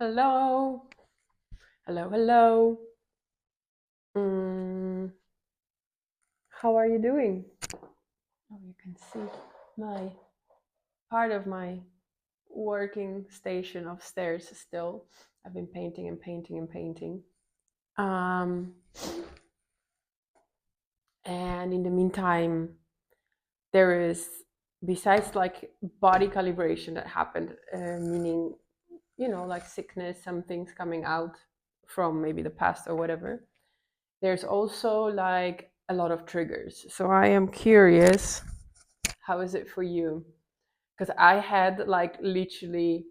Hello, hello, hello. Mm, how are you doing? Oh, you can see my part of my working station upstairs still. I've been painting and painting and painting. Um, and in the meantime, there is, besides like body calibration that happened, meaning, like sickness, some things coming out from maybe the past or whatever. There's also like a lot of triggers. So I am curious, how is it for you? Because I had like literally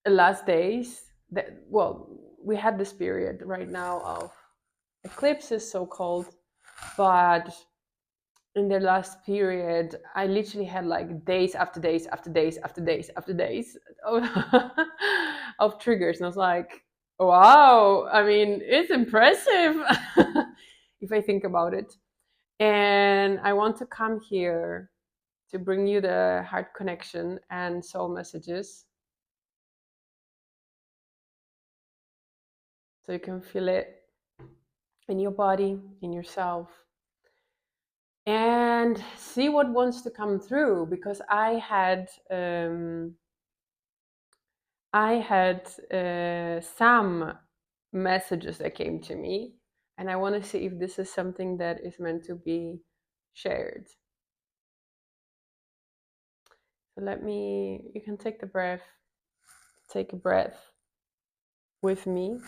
the last days that, well, we had this period right now of eclipses, so called, but in the last period, I literally had like days after days after days after days after days of, of triggers. And I was like, wow, I mean, it's impressive if I think about it. And I want to come here to bring you the heart connection and soul messages so you can feel it in your body, in yourself, and see what wants to come through. Because I had some messages that came to me, and I want to see if this is something that is meant to be shared. So you can take a breath with me.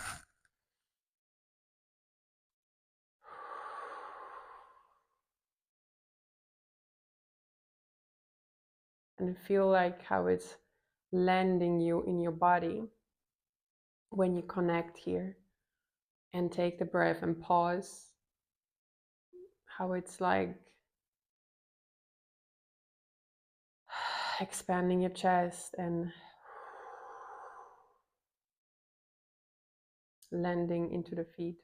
And feel like how it's landing you in your body when you connect here, and take the breath and pause, how it's like expanding your chest and landing into the feet.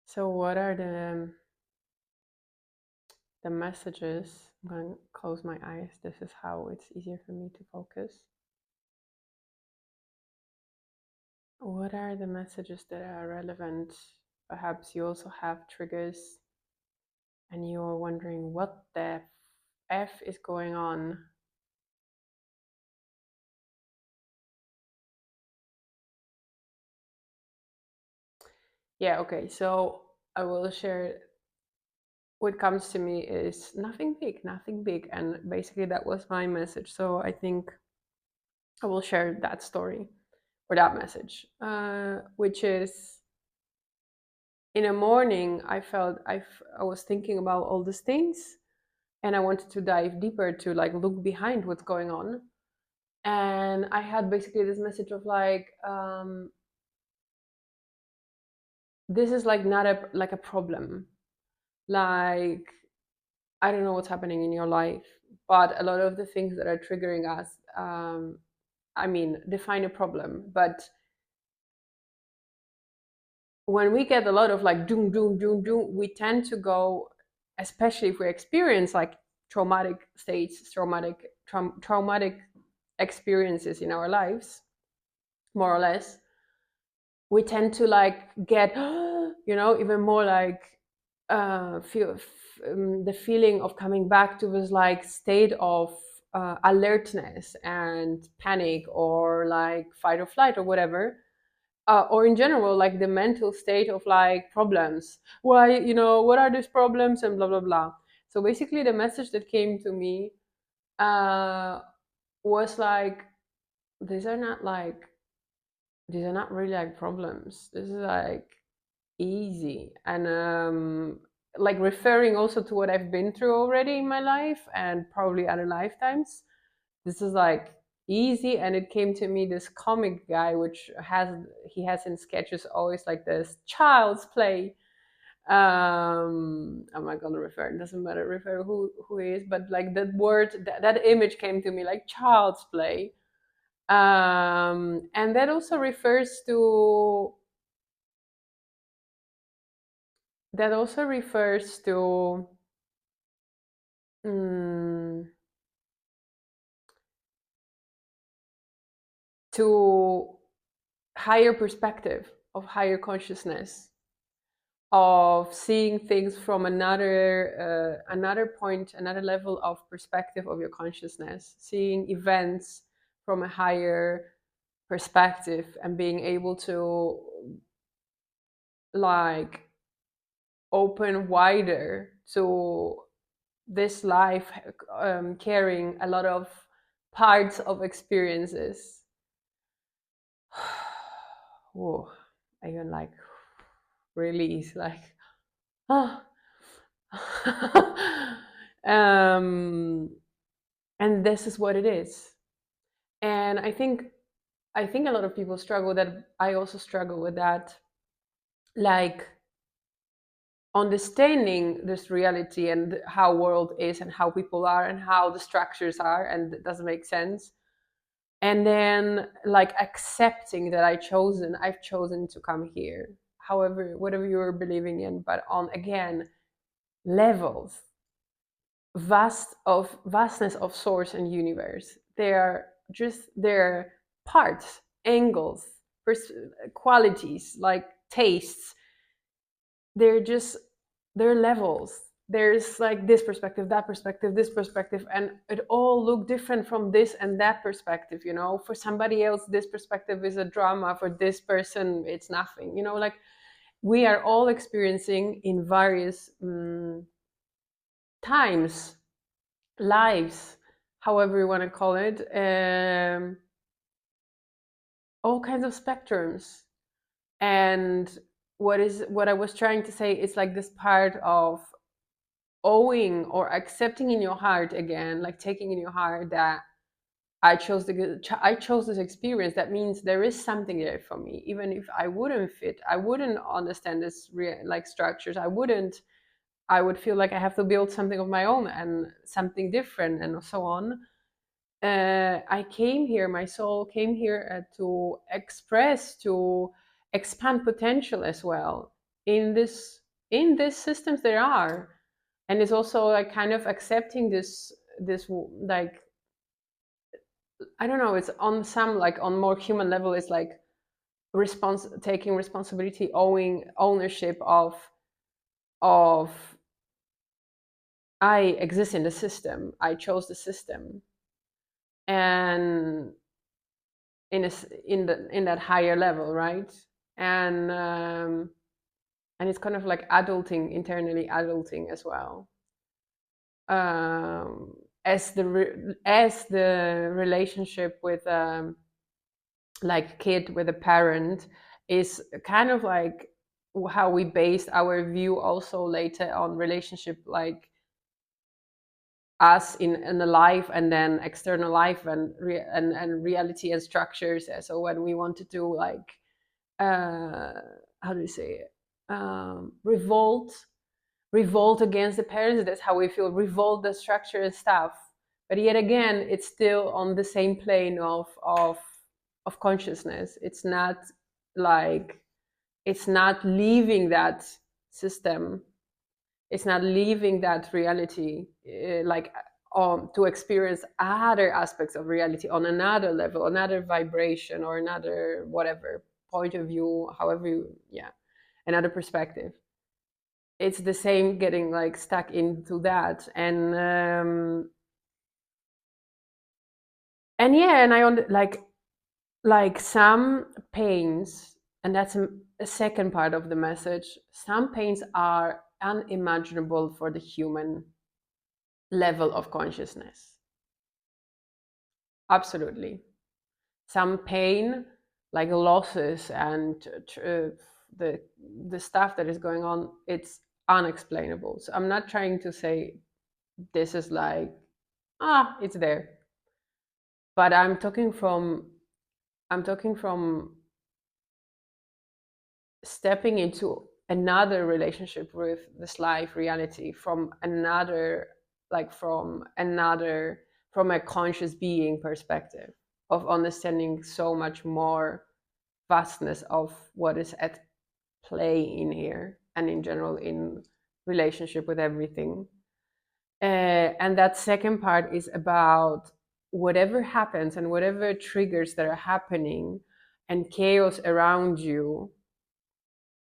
So what are the messages? I'm going to close my eyes. This is how it's easier for me to focus. What are the messages that are relevant? Perhaps you also have triggers and you're wondering what the F is going on. Yeah, okay, so I will share. What comes to me is nothing big, nothing big. And basically, that was my message. So I think I will share that story or that message, which is, in the morning, I felt I was thinking about all these things, and I wanted to dive deeper to like look behind what's going on. And I had basically this message of like, this is like not a problem. Like, I don't know what's happening in your life, but a lot of the things that are triggering us, I mean, define a problem. But when we get a lot of like doom, doom, doom, doom, we tend to go, especially if we experience like traumatic states, traumatic experiences in our lives, more or less, we tend to like get, even more like the feeling of coming back to this like state of alertness and panic, or like fight or flight or whatever, or in general like the mental state of like problems. Why, what are these problems and blah blah blah. So basically the message that came to me uh, was like, these are not like these are not really like problems. This is like easy. And like referring also to what I've been through already in my life and probably other lifetimes. This is like easy. And it came to me this comic guy, which he has in sketches always like this child's play. I'm not gonna refer, it doesn't matter refer who he is, but like that word, that image came to me like child's play. And that also refers to that also refers to mm, to higher perspective, of higher consciousness, of seeing things from another point, another level of perspective of your consciousness, seeing events from a higher perspective, and being able to like open wider to this life, carrying a lot of parts of experiences. Whoa, I even like release, like ah. um, and this is what it is. And I think a lot of people struggle, that I also struggle with that, like understanding this reality and how world is and how people are and how the structures are, and it doesn't make sense. And then like accepting that I've chosen to come here, however, whatever you're believing in, but on, again, levels, vastness of source and universe. They're parts, angles, qualities, like tastes. they're just they're levels. There's like this perspective, that perspective, this perspective, and it all look different from this and that perspective. For somebody else this perspective is a drama, for this person it's nothing. Like we are all experiencing in various times, lives, however you want to call it, all kinds of spectrums. And what I was trying to say is like this part of owing or accepting in your heart, again, like taking in your heart that I chose this experience. That means there is something there for me, even if I wouldn't fit, I wouldn't understand this like structures, I would feel like I have to build something of my own and something different and so on. I came here, my soul came here to express, to expand potential as well in this systems there are. And it's also like kind of accepting this like, I don't know, it's on some, like on more human level, it's like taking responsibility, ownership of I exist in the system, I chose the system. And in that higher level, right? And it's kind of like adulting, internally adulting as well. As the relationship with like kid with a parent is kind of like how we based our view also later on relationship, like us in the life, and then external life, and reality and structures. So when we want to do like how do you say it, revolt against the parents, that's how we feel, revolt the structure and stuff. But yet again, it's still on the same plane of consciousness. It's not like, it's not leaving that system, it's not leaving that reality, like to experience other aspects of reality on another level, another vibration, or another whatever point of view, however another perspective. It's the same, getting like stuck into that. And I like some pains, and that's a second part of the message. Some pains are unimaginable for the human level of consciousness. Absolutely. Some pain, like losses and the stuff that is going on, it's unexplainable. So I'm not trying to say this is like, it's there. But I'm talking from stepping into another relationship with this life reality, from a conscious being perspective, of understanding so much more vastness of what is at play in here, and in general in relationship with everything. And that second part is about whatever happens and whatever triggers that are happening and chaos around you.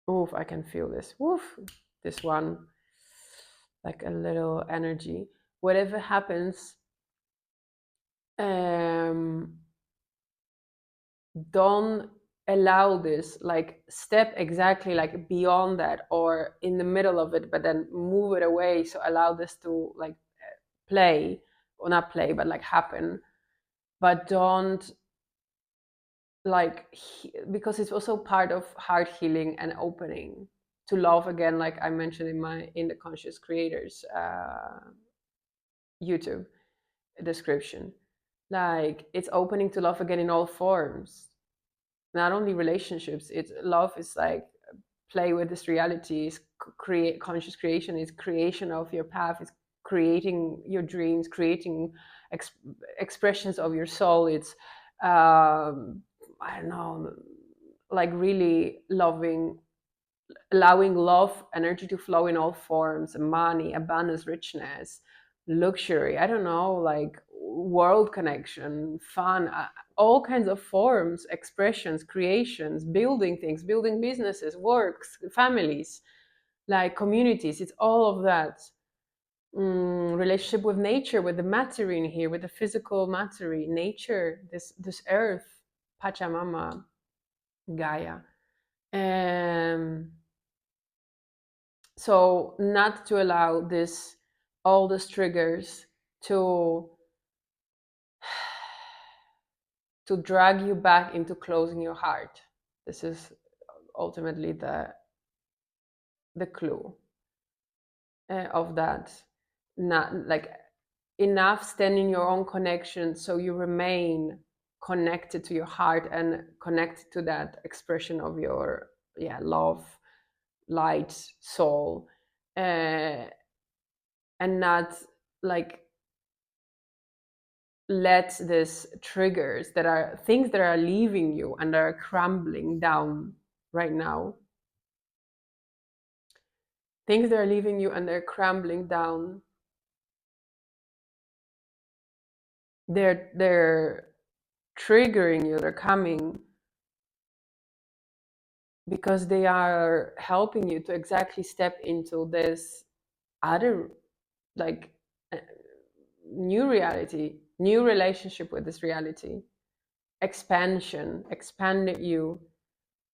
Oof, I can feel this. Oof, this one, like a little energy. Whatever happens, um, don't allow this, like step exactly like beyond that or in the middle of it, but then move it away. So allow this to like play, or not play, but like happen. But don't like because it's also part of heart healing and opening to love again, like I mentioned in the Conscious Creators YouTube description. Like it's opening to love again in all forms, not only relationships. It's love is like play with this reality, is create conscious creation, is creation of your path, is creating your dreams, creating ex- expressions of your soul. It's I don't know, like really loving, allowing love energy to flow in all forms: money, abundance, richness, luxury, I don't know, like world connection, fun, all kinds of forms, expressions, creations, building things, building businesses, works, families, like communities. It's all of that. Relationship with nature, with the matter in here, with the physical matter, nature, this earth, Pachamama, Gaia. um so not to allow this, all these triggers to drag you back into closing your heart. This is ultimately the clue of that. Not like enough stand in your own connection so you remain connected to your heart and connected to that expression of your love, light, soul, uh, and not like let this triggers that are things that are leaving you and are crumbling down right now, things that are leaving you and they're crumbling down. They're triggering you, they're coming because they are helping you to exactly step into this other, like, uh, new reality, new relationship with this reality, expansion, expanded you,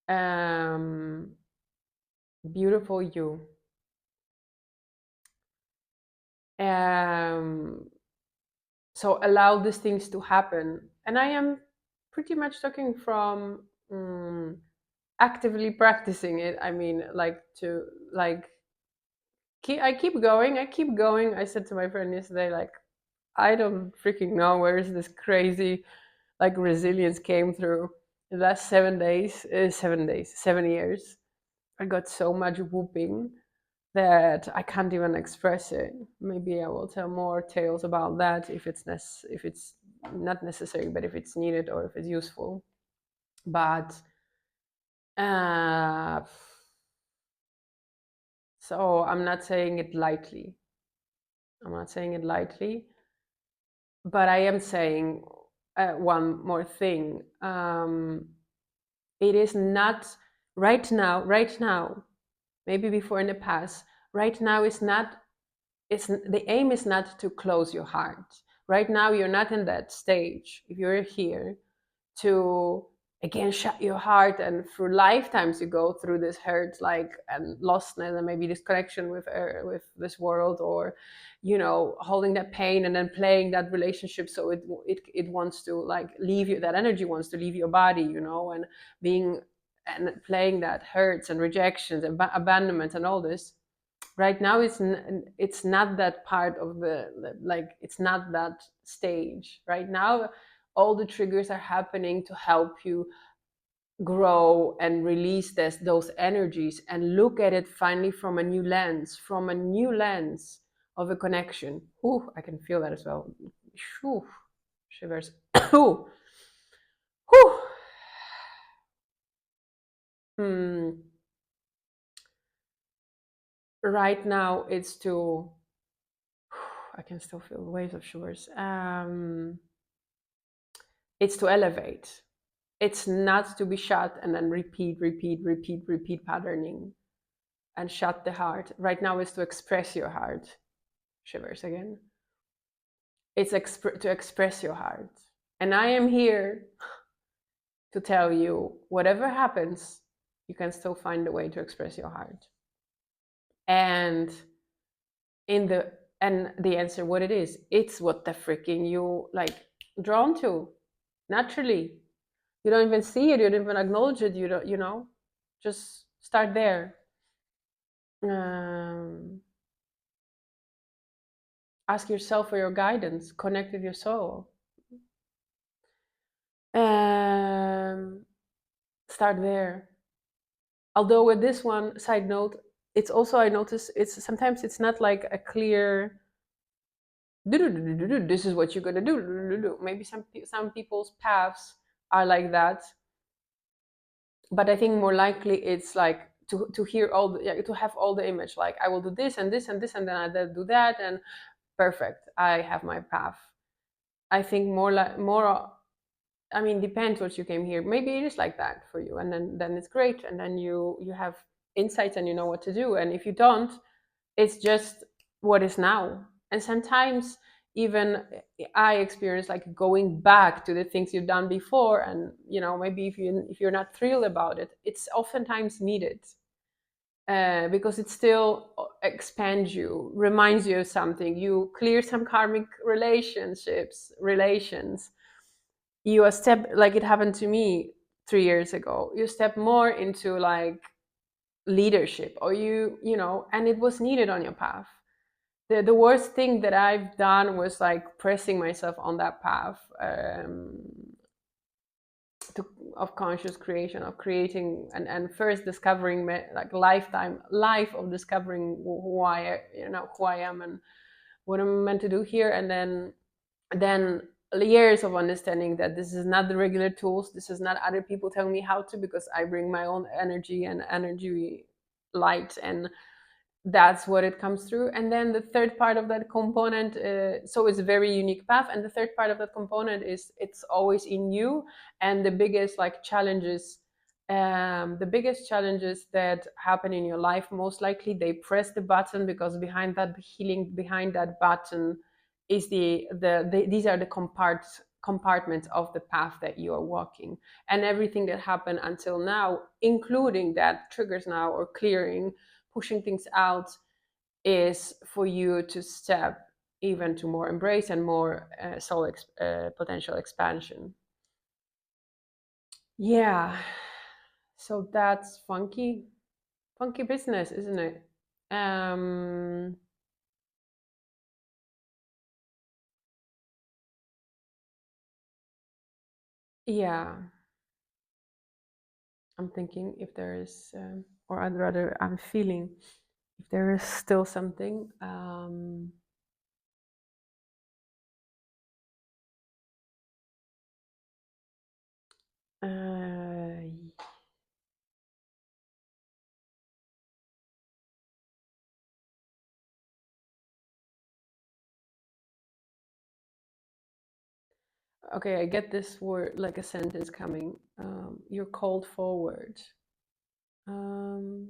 um beautiful you. um so allow these things to happen, and I am pretty much talking from actively practicing it. I mean, like to like I keep going, I said to my friend yesterday, like, I don't freaking know where is this crazy like resilience came through the last 7 days, 7 days, 7 years. I got so much whooping that I can't even express it. Maybe I will tell more tales about that if it's if it's not necessary, but if it's needed or if it's useful. But uh, so I'm not saying it lightly. I'm not saying it lightly, but I am saying one more thing. It is not right now. Right now, maybe before in the past. Right now is not, it's the aim is not to close your heart. Right now you're not in that stage. If you're here to again shut your heart, and through lifetimes you go through this hurt, like, and lostness, and maybe disconnection with this world, or holding that pain and then playing that relationship, so it wants to like leave you, that energy wants to leave your body, and being and playing that hurts and rejections and abandonment and all this. Right now it's not that part of like, it's not that stage right now. All the triggers are happening to help you grow and release those energies and look at it finally from a new lens, of a connection. Ooh, I can feel that as well. Ooh, shivers. Ooh. Ooh. Hmm. Right now it's to, I can still feel waves of shivers. It's to elevate. It's not to be shut and then repeat patterning and shut the heart. Right now is to express your heart. Shivers again. It's to express your heart. And I am here to tell you, whatever happens, you can still find a way to express your heart. And in the and the answer, what it is, it's what the freaking you like drawn to naturally. You don't even see it, you don't even acknowledge it, you don't, just start there. um, Ask yourself for your guidance, connect with your soul. um, Start there. Although with this one, side note, it's also, I notice, it's sometimes it's not like a clear this is what you're gonna do. Maybe some people's paths are like that, but I think more likely it's like to hear all the, yeah, to have all the image, like I will do this and this and this and then I do that and perfect, I have my path. I think more like more, I mean, depends what you came here. Maybe it is like that for you, and then it's great, and then you have insights and you know what to do. And if you don't, it's just what is now. And sometimes even I experience like going back to the things you've done before, and maybe if you're not thrilled about it, it's oftentimes needed, because it still expands you, reminds you of something, you clear some karmic relations. You a step, like it happened to me 3 years ago, you step more into like leadership, or and it was needed on your path. The worst thing that I've done was like pressing myself on that path, to, of conscious creation, of creating, and first discovering like lifetime life of discovering who I am and what I'm meant to do here, and then years of understanding that this is not the regular tools, this is not other people telling me how to, because I bring my own energy and energy light, and that's what it comes through. And then the third part of that component, so it's a very unique path, and the third part of that component is it's always in you. And the biggest like challenges, the biggest challenges that happen in your life, most likely they press the button, because behind that healing, behind that button is these are the compartments of the path that you are walking. And everything that happened until now, including that triggers now or clearing, pushing things out, is for you to step even to more embrace and more potential expansion. Yeah, so that's funky business, isn't it? um yeah, I'm thinking if there is, or I'd rather, I'm feeling if there is still something. Uh, okay, I get this word like a sentence coming. You're called forward. Um,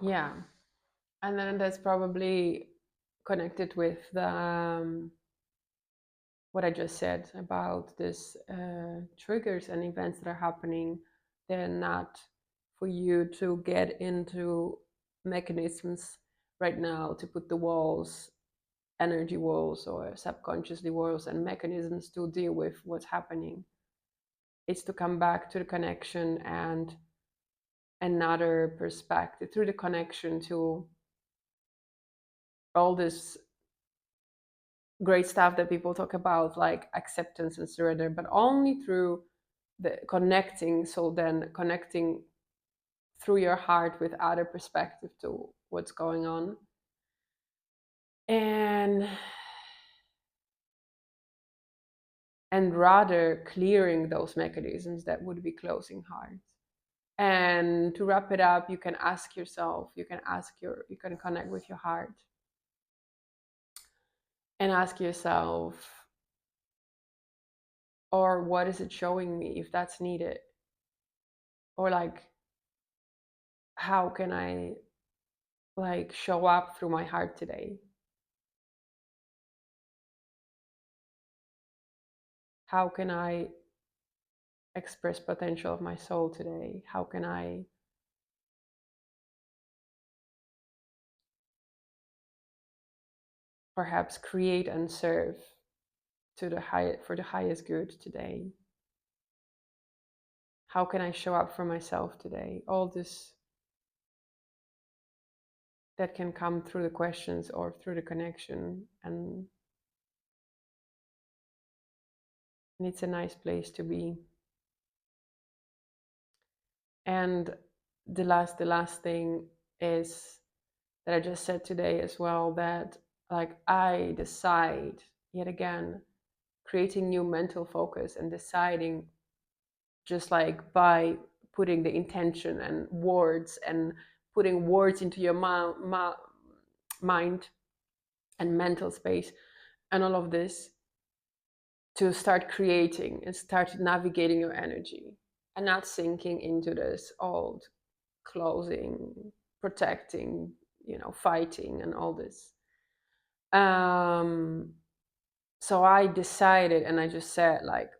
yeah, and then that's probably connected with what I just said about this, triggers and events that are happening. They're not for you to get into mechanisms right now to put the walls, energy walls, or subconsciously walls and mechanisms to deal with what's happening. It's to come back to the connection and another perspective through the connection to all this great stuff that people talk about, like acceptance and surrender, but only through the connecting. So then connecting through your heart with other perspective to what's going on. and rather clearing those mechanisms that would be closing hearts. And to wrap it up, you can ask yourself, you can connect with your heart and ask yourself, or what is it showing me if that's needed? Or like, how can I like show up through my heart today? How can I express potential of my soul today? How can I perhaps create and serve to for the highest good today? How can I show up for myself today? All this that can come through the questions or through the connection, and it's a nice place to be. And the last thing is that I just said today as well, that like I decide yet again, creating new mental focus and deciding just like by putting the intention and words and putting words into your mind and mental space and all of this, to start creating and start navigating your energy and not sinking into this old closing, protecting, fighting and all this. So I decided, and I just said, like,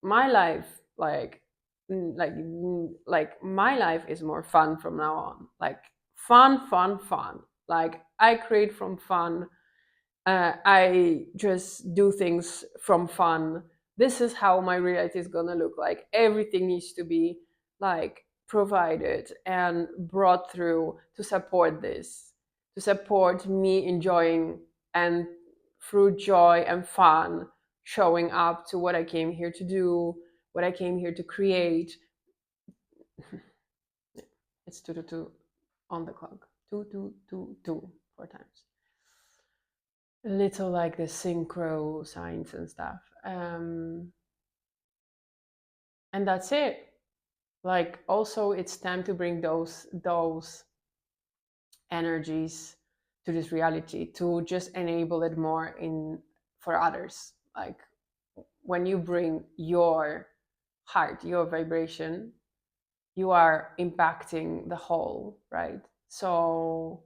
my life, like my life is more fun from now on. Like fun. Like I create from fun. I just do things from fun. This is how my reality is gonna look like. Everything needs to be like provided and brought through to support this, to support me enjoying and through joy and fun showing up to what I came here to do, what I came here to create. It's 2 on the clock. 2 4 times. A little like the synchro signs and stuff. And that's it. Like also it's time to bring those energies to this reality, to just enable it more in for others. Like when you bring your heart, your vibration, you are impacting the whole, right? So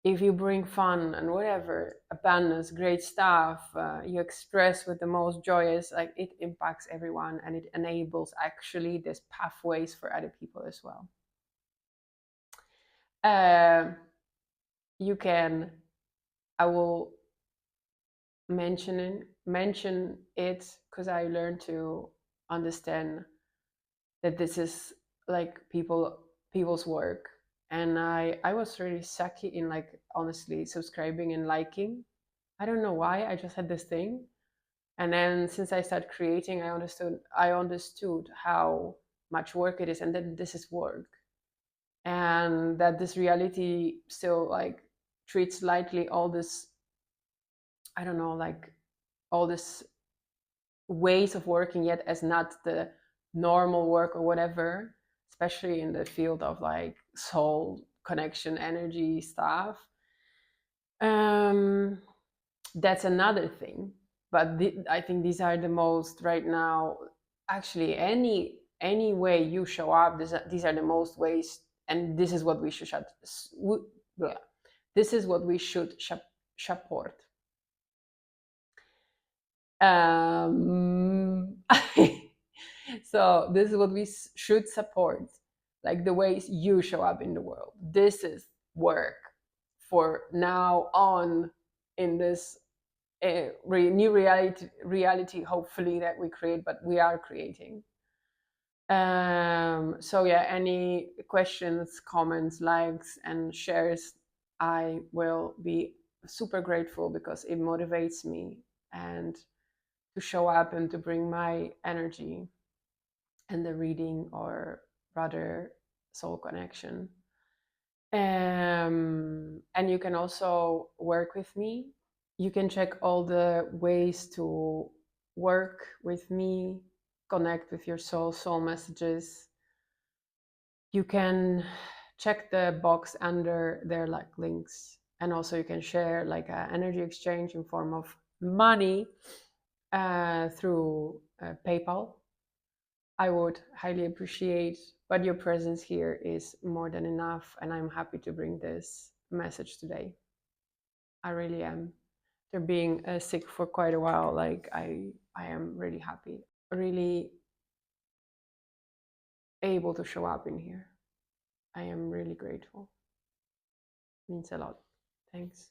if you bring fun and whatever, abundance, great stuff, you express with the most joyous, like it impacts everyone and it enables actually these pathways for other people as well. You can, I will mention it because I learned to understand that this is like people's work, and I was really sucky in like honestly subscribing and liking. I don't know why, I just had this thing. And then since I started creating, I understood how much work it is, and that this is work, and that this reality still like treats lightly all this, I don't know, like all this ways of working yet as not the normal work or whatever, especially in the field of like soul connection energy stuff. um that's another thing, but I think these are the most right now. Actually, any way you show up, these are the most ways, and this is what we should this is what we should support. um so this is what we should support, like the ways you show up in the world. This is work for now on in this new reality hopefully that we create, but we are creating. So yeah, any questions, comments, likes and shares, I will be super grateful because it motivates me and to show up and to bring my energy and the reading, or rather soul connection. And you can also work with me You can check all the ways to work with me, connect with your soul messages. You can check the box under there, like links, and also you can share like an energy exchange in form of money through PayPal. I would highly appreciate, but your presence here is more than enough, and I'm happy to bring this message today. I really am. After being sick for quite a while, like I am really happy, really able to show up in here. I am really grateful. Means a lot. Thanks.